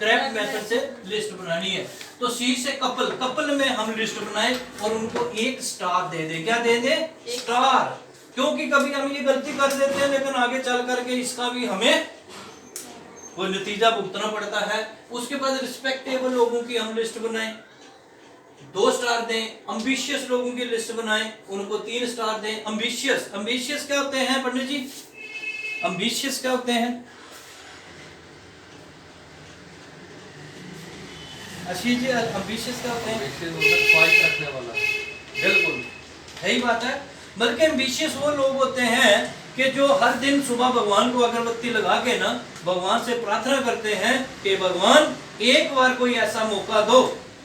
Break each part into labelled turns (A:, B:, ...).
A: क्रैफ्ट method से list बनानी है। तो सी से कपल में हम लिस्ट बनाए और उनको एक स्टार दे दे। क्या दे दे? स्टार। क्योंकि कभी हम ये गलती कर देते हैं लेकिन आगे चल करके इसका भी हमें कोई नतीजा भुगतना पड़ता है। उसके बाद रिस्पेक्टेबल लोगों की हम लिस्ट बनाए, 2 स्टार दें। एम्बिशियस लोगों की लिस्ट बनाएं, उनको 3 स्टार दें। एम्बिशियस क्या होते हैं पंडित जी? एम्बिशियस क्या होते हैं? आशीष जी, एम्बिशियस क्या होते हैं?
B: ख्वाहिश रखने वाला।
A: बिल्कुल सही बात है। बल्कि एम्बिशियस वो लोग होते हैं कि जो हर दिन सुबह भगवान को अगरबत्ती लगा के ना भगवान से प्रार्थना करते हैं कि भगवान एक बार कोई ऐसा मौका दो,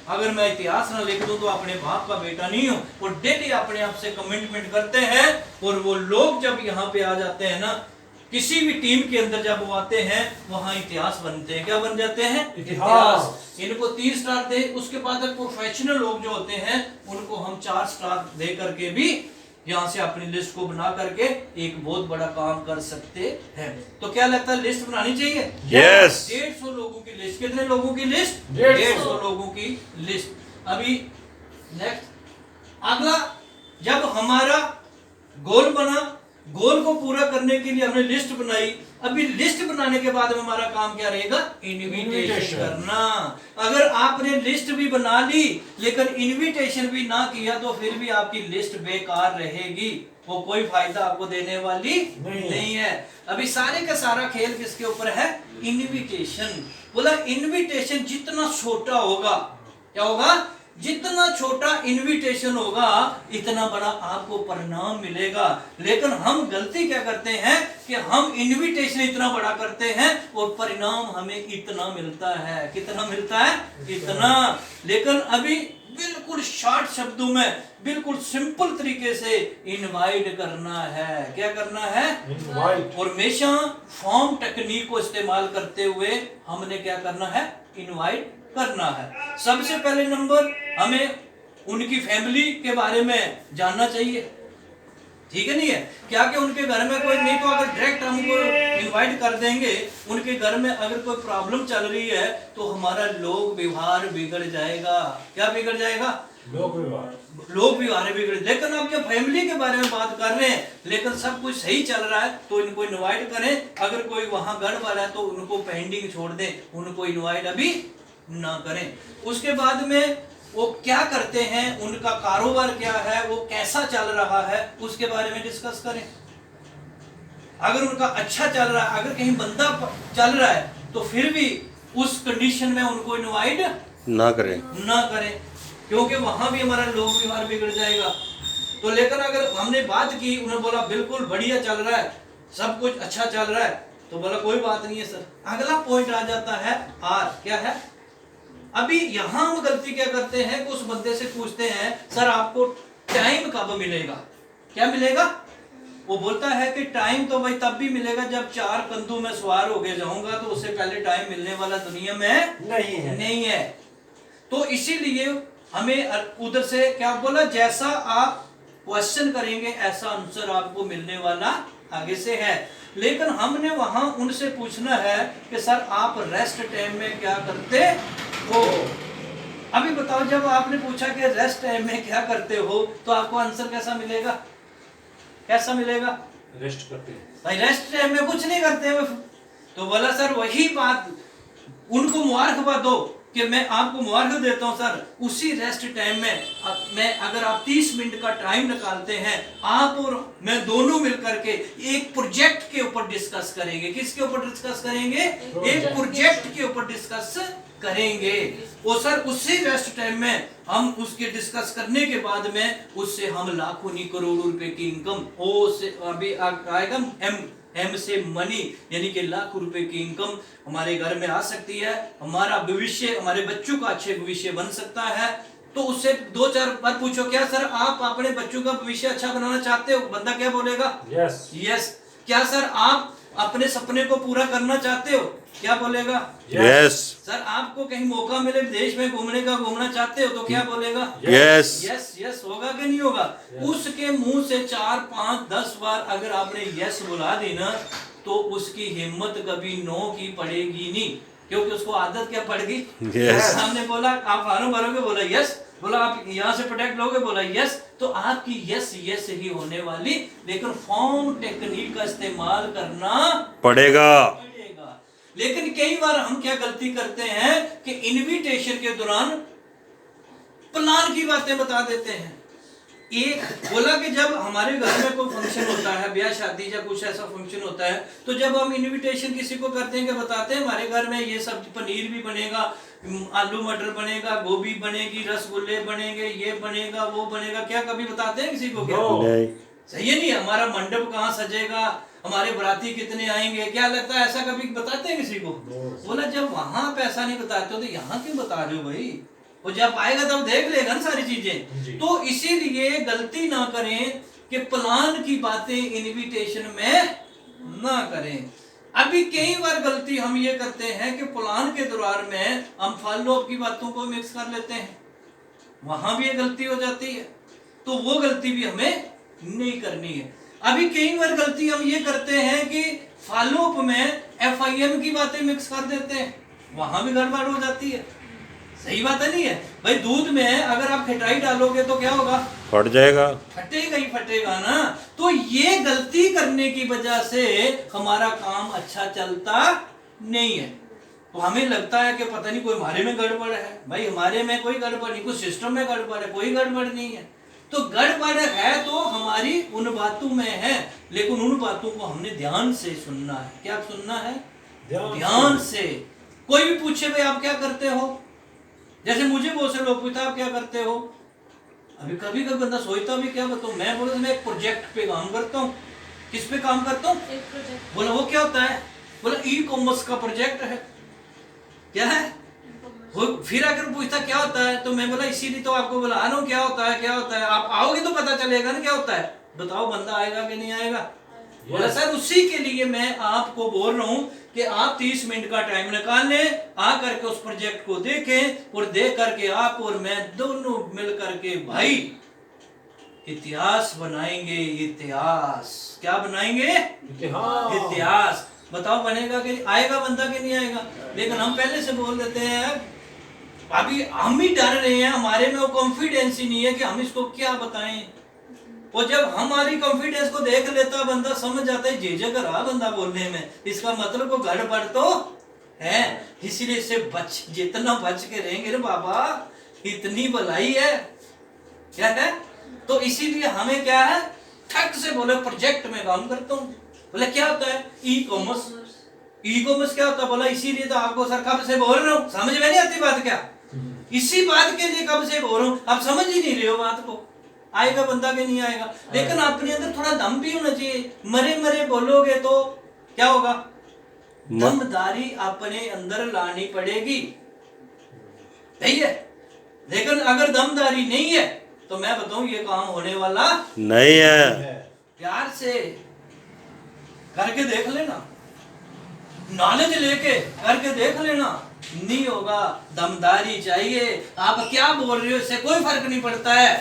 A: अगर मैं इतिहास ना लिख दूं तो अपने बाप का बेटा नहीं हूं। और डेली अपने आप से कमिटमेंट करते हैं। और वो लोग जब यहाँ पे आ जाते हैं ना, किसी भी टीम के अंदर जब वो आते हैं वहां इतिहास बनते हैं। क्या बन जाते हैं? इतिहास। इनको 3 स्टार दे। उसके बाद प्रोफेशनल लोग जो होते हैं उनको हम 4 स्टार दे करके भी यहां से अपनी लिस्ट को बना करके एक बहुत बड़ा काम कर सकते हैं। तो क्या लगता है लिस्ट बनानी चाहिए?
C: यस।
A: 150 लोगों की लिस्ट। कितने लोगों की लिस्ट? 150 लोगों की लिस्ट। अभी नेक्स्ट अगला, जब हमारा गोल बना, गोल को पूरा करने के लिए हमने लिस्ट बनाई। अभी लिस्ट बनाने के बाद में हमारा काम क्या रहेगा? इनविटेशन करना। अगर आपने लिस्ट भी बना ली लेकिन इनविटेशन भी ना किया तो फिर भी आपकी लिस्ट बेकार रहेगी, वो कोई फायदा आपको देने वाली नहीं है। अभी सारे का सारा खेल किसके ऊपर है? इनविटेशन। बोला इनविटेशन जितना छोटा होगा, क्या होगा? जितना छोटा इनविटेशन होगा इतना बड़ा आपको परिणाम मिलेगा। लेकिन हम गलती क्या करते हैं कि हम इनविटेशन इतना बड़ा करते हैं और परिणाम हमें इतना मिलता है। कितना मिलता है? इतना। लेकिन अभी बिल्कुल शॉर्ट शब्दों में, बिल्कुल सिंपल तरीके से इनवाइट करना है। क्या करना है? इनवाइट। और हमेशा फॉर्म टेक्निक को इस्तेमाल करते हुए हमने क्या करना है? इनवाइट करना है। सबसे पहले नंबर हमें उनकी फैमिली के बारे में जानना चाहिए। ठीक है नहीं है? क्या कि उनके घर में कोई नहीं, तो अगर डायरेक्ट हमको इनवाइट कर देंगे, उनके घर में अगर कोई प्रॉब्लम चल रही है तो हमारा लोक व्यवहार बिगड़ जाएगा। क्या बिगड़ जाएगा? लोक व्यवहार बिगड़। लेकिन आप जब फैमिली के बारे में बात कर रहे हैं लेकिन सब कुछ सही चल रहा है तो इनको इनवाइट करें। अगर कोई वहां गड़बड़ है तो उनको पेंडिंग छोड़ दें, उनको इनवाइट अभी ना करें। उसके बाद में वो क्या करते हैं, उनका कारोबार क्या है, वो कैसा चल रहा है, उसके बारे में डिस्कस करें। अगर उनका अच्छा चल रहा है, अगर कहीं बंदा चल रहा है तो फिर भी उस कंडीशन में उनको इनवाइट ना करें क्योंकि वहां भी हमारा लोक व्यवहार बिगड़ जाएगा। तो लेकिन अगर हमने बात की, उन्होंने बोला बिल्कुल बढ़िया चल रहा है, सब कुछ अच्छा चल रहा है, तो बोला कोई बात नहीं है सर। अगला पॉइंट आ जाता है आर। क्या है? अभी यहां हम गलती क्या करते हैं कि उस बंदे से पूछते हैं सर आपको टाइम कब मिलेगा? क्या मिलेगा? वो बोलता है कि टाइम तो भाई तब भी मिलेगा जब 4 कंधों में सवार हो गए जाऊंगा, तो उससे पहले टाइम मिलने वाला दुनिया में नहीं है। तो इसीलिए हमें उधर से क्या बोला, जैसा आप क्वेश्चन करेंगे ऐसा आंसर आपको मिलने वाला आगे से है। लेकिन हमने वहां उनसे पूछना है कि सर आप रेस्ट टाइम में क्या करते हो? अभी बताओ, जब आपने पूछा कि रेस्ट टाइम में क्या करते हो तो आपको आंसर कैसा मिलेगा? कैसा मिलेगा?
B: रेस्ट करते हैं
A: भाई, रेस्ट टाइम में कुछ नहीं करते हैं। तो बोला सर वही बात, उनको मुबारकबाद दो कि मैं आपको मुबारक देता हूं सर, उसी रेस्ट टाइम में मैं अगर आप 30 मिनट का टाइम निकालते हैं, आप और मैं दोनों मिलकर के एक प्रोजेक्ट के ऊपर डिस्कस करेंगे। किसके ऊपर डिस्कस करेंगे? एक प्रोजेक्ट के ऊपर डिस्कस करेंगे। और सर उसी रेस्ट टाइम में हम उसके डिस्कस करने के बाद में उससे हम लाखों नहीं करोड़ों रुपए की इनकम, ओ से अभी आएगा एम से मनी, यानी कि लाखों रुपए की इनकम हमारे घर में आ सकती है। हमारा भविष्य, हमारे बच्चों का अच्छे भविष्य बन सकता है। तो उससे 2-4 बार पूछो, क्या सर आप अपने बच्चों का भविष्य अच्छा बनाना चाहते हो? बंदा क्या बोलेगा? यस। क्या सर आप अपने सपने को पूरा करना चाहते हो? क्या बोलेगा?
C: यस।
A: सर आपको कहीं मौका मिले विदेश में घूमने का, घूमना चाहते हो? तो क्या बोलेगा?
C: यस।
A: यस यस होगा कि नहीं होगा? उसके मुंह से 4, 5, 10 बार अगर आपने यस बुला दी ना तो उसकी हिम्मत कभी नो की पड़ेगी नहीं। क्योंकि उसको आदत क्या पड़ गई।
C: Yes.
A: हमने बोला आप फॉर्म भरोगे, बोला यस, बोला आप यहाँ से प्रोटेक्ट लोगे, बोला यस, तो आपकी यस यस ही होने वाली, लेकिन फॉर्म टेक्निक का इस्तेमाल करना
C: पड़ेगा।
A: लेकिन कई बार हम क्या गलती करते हैं कि इनविटेशन के दौरान प्लान की बातें बता देते हैं। एक बोला कि जब हमारे घर में कोई फंक्शन होता है, ब्याह शादी या कुछ ऐसा फंक्शन होता है, तो जब हम इनविटेशन किसी को करते हैं, क्या बताते हैं हमारे घर में ये सब्जी, पनीर भी बनेगा, आलू मटर बनेगा, गोभी बनेगी, रसगुल्ले बनेंगे, ये बनेगा, वो बनेगा, क्या कभी बताते हैं किसी को? क्या
C: नहीं।
A: सही है नहीं? हमारा मंडप कहाँ सजेगा, हमारे बराती कितने आएंगे, क्या लगता है ऐसा कभी बताते हैं किसी को? बोला जब वहां पे ऐसा नहीं बताते हो तो यहाँ क्यों बता रहे हो भाई? वो जब आएगा तब देख लेगा ना सारी चीजें। तो इसीलिए गलती ना करें कि प्लान की बातें इनविटेशन में ना करें। अभी कई बार गलती हम ये करते हैं कि प्लान के दौरान में हम फॉलो अप की बातों को मिक्स कर लेते हैं, वहां भी ये गलती हो जाती है, तो वो गलती भी हमें नहीं करनी है। अभी कई बार गलती हम ये करते हैं कि फॉलो अप में FIM की बातें मिक्स कर देते हैं, वहां भी गड़बड़ हो जाती है। सही बात है नहीं है भाई? दूध में अगर आप खटाई डालोगे तो क्या होगा?
C: फट जाएगा,
A: फटेगा ही फटेगा ना। तो ये गलती करने की वजह से हमारा काम अच्छा चलता नहीं है। तो हमें लगता है कि पता नहीं कोई हमारे में गड़बड़ है। भाई हमारे में कोई गड़बड़ नहीं, कुछ सिस्टम में गड़बड़ है, कोई गड़बड़ नहीं है। तो गड़बड़ है तो हमारी उन बातों में है, लेकिन उन बातों को हमने ध्यान से सुनना है। क्या सुनना है? ध्यान से। कोई भी पूछे भाई आप क्या करते हो, जैसे मुझे बहुत से लोग पूछते आप क्या करते हो, अभी कभी कभी बंदा सोचता भी क्या बताऊं, मैं बोला मैं एक प्रोजेक्ट पे काम करता हूँ। किस पे काम करता हूँ? एक प्रोजेक्ट। बोला वो क्या होता है? बोला ई-कॉमर्स का प्रोजेक्ट है। क्या है वो? फिर अगर पूछता क्या होता है तो मैं बोला इसीलिए तो आपको बोला आ रहा हूँ क्या होता है, क्या होता है। आप आओगे तो पता चलेगा ना क्या होता है। बताओ बंदा आएगा कि नहीं आएगा? बोला सर उसी के लिए मैं आपको बोल रहा हूँ कि आप 30 मिनट का टाइम निकाल लें, आ करके उस प्रोजेक्ट को देखें, और देख करके आप और मैं दोनों मिल करके भाई इतिहास बनाएंगे। इतिहास क्या बनाएंगे? इतिहास। बताओ बनेगा कि आएगा बंदा कि नहीं आएगा? लेकिन हम पहले से बोल देते हैं, अभी हम ही डर रहे हैं, हमारे में वो कॉन्फिडेंस ही नहीं है कि हम इसको क्या बताएं। और जब हमारी कॉन्फिडेंस को देख लेता बंदा समझ जाता है झिझक रहा बंदा बोलने में, इसका मतलब को गड़बड़ तो है। इसीलिए इससे जितना बच के रहेंगे ना बाबा, इतनी भलाई है। क्या है? तो इसीलिए हमें क्या है, ठक से बोले प्रोजेक्ट में काम करता हूँ। बोले क्या होता है? ई-कॉमर्स। ई-कॉमर्स क्या होता है? बोला इसीलिए तो आपको सर कब से बोल रहा हूँ, समझ में नहीं आती बात क्या? इसी बात के लिए कब से बोल रहा हूँ, आप समझ ही नहीं रहे हो बात को। आएगा बंदा के नहीं आएगा, लेकिन अपने अंदर थोड़ा दम भी होना चाहिए। मरे मरे बोलोगे तो क्या होगा? दमदारी अपने अंदर लानी पड़ेगी, सही है। लेकिन अगर दमदारी नहीं है तो मैं बताऊं ये काम होने वाला
C: नहीं है।
A: प्यार से करके देख लेना, नॉलेज लेके करके देख लेना, नहीं होगा। दमदारी चाहिए। आप क्या बोल रहे हो इससे कोई फर्क नहीं पड़ता है,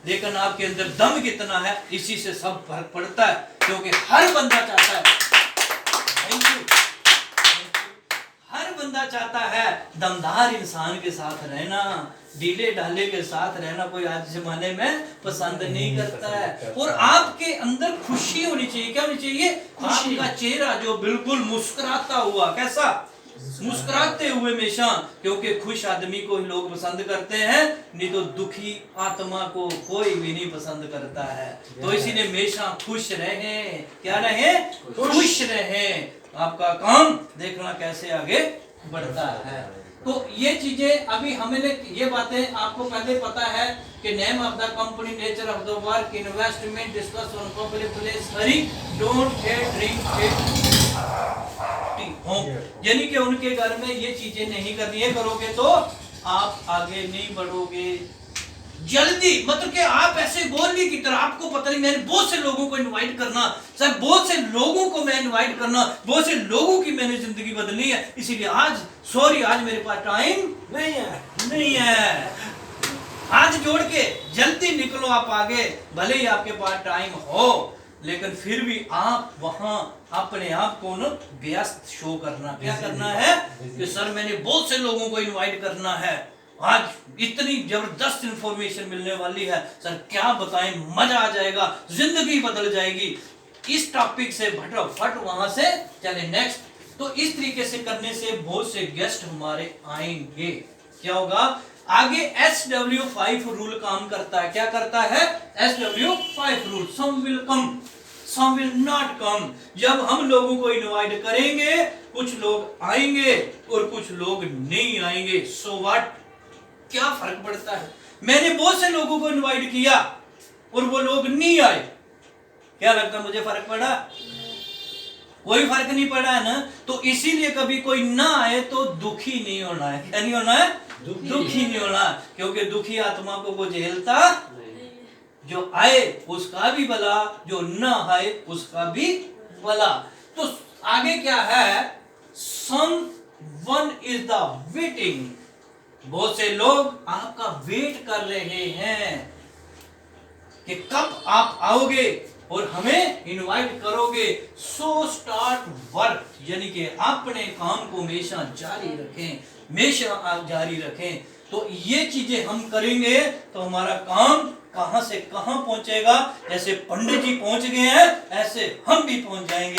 A: लेकिन आपके अंदर दम कितना है इसी से सब फर्क पड़ता है। क्योंकि हर बंदा चाहता है, हर बंदा चाहता है दमदार इंसान के साथ रहना, ढीले ढाले के साथ रहना कोई आज जमाने में पसंद नहीं करता है। और आपके अंदर खुशी होनी चाहिए। क्या होनी चाहिए? आपका चेहरा जो बिल्कुल मुस्कुराता हुआ, कैसा? मुस्कुराते हुए हमेशा, क्योंकि खुश आदमी को ही लोग पसंद करते हैं, नहीं तो दुखी आत्मा को कोई भी नहीं पसंद करता है। तो इसीलिए हमेशा खुश रहें। क्या रहें? खुश रहें। आपका काम देखना कैसे आगे बढ़ता है। तो ये चीजें अभी हमें ये बातें आपको पहले पता है कि name of the company, nature of the work, investment, discuss on public place, Hari, don't get drink यानी कि उनके घर में ये चीजें नहीं करनी है। करोगे तो आप आगे नहीं बढ़ोगे। जल्दी मतलब कि आप ऐसे गोली की तरह, आपको पता नहीं मैंने बहुत से लोगों को इनवाइट करना, सर बहुत से लोगों को मैं इनवाइट करना, बहुत से लोगों की मैंने जिंदगी बदलनी है, इसीलिए आज आज मेरे पास टाइम नहीं है। हाथ जोड़ के जल्दी निकलो आप आगे, भले ही आपके पास टाइम हो, लेकिन फिर भी आप वहां अपने आप को न व्यस्त शो करना, क्या करना है कि सर मैंने बहुत से लोगों को इनवाइट करना है, आज इतनी जबरदस्त इंफॉर्मेशन मिलने वाली है, सर क्या बताएं, मजा आ जाएगा, जिंदगी बदल जाएगी। इस टॉपिक से फटाफट वहां से चले नेक्स्ट। तो इस तरीके से करने से बहुत से गेस्ट हमारे आएंगे। क्या होगा आगे? SW5 रूल काम करता है। क्या करता है? SW5 rule. Some will come, some will not come. जब हम लोगों को इनवाइट करेंगे, कुछ लोग आएंगे और कुछ लोग नहीं आएंगे। सो व्हाट, क्या फर्क पड़ता है? मैंने बहुत से लोगों को इनवाइट किया और वो लोग नहीं आए, क्या लगता है मुझे फर्क पड़ा? कोई फर्क नहीं पड़ा है ना। तो इसीलिए कभी कोई ना आए तो दुखी नहीं होना है। क्या नहीं होना है? दुखी नहीं होना, क्योंकि दुखी आत्मा को वो झेलता, जो आए उसका भी भला, जो ना आए उसका भी भला। तो आगे क्या है? someone is the waiting, बहुत से लोग आपका वेट कर रहे हैं कि कब आप आओगे और हमें इनवाइट करोगे। सो स्टार्ट वर्क, यानी कि अपने काम को हमेशा जारी रखें, हमेशा आप जारी रखें। तो ये चीजें हम करेंगे तो हमारा काम कहां से कहां पहुंचेगा। जैसे पंडित जी पहुंच गए हैं, ऐसे हम भी पहुंच जाएंगे।